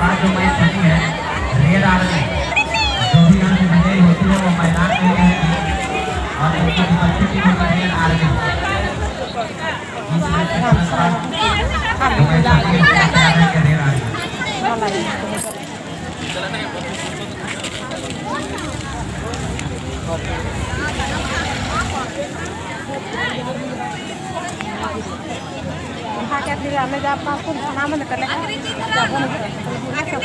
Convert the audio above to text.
बाद जो मैच होती है रेड आर्मी, जो भी यहाँ से विजयी होती है वो मैदान में ही रहेगी और उनकी विपक्षी टीम होगी रेड आर्मी। इस मैच के अनुसार जो मैच होती है रेड आर्मी। क्या फिर हमें जब पास को नाम न करने का इस मैच के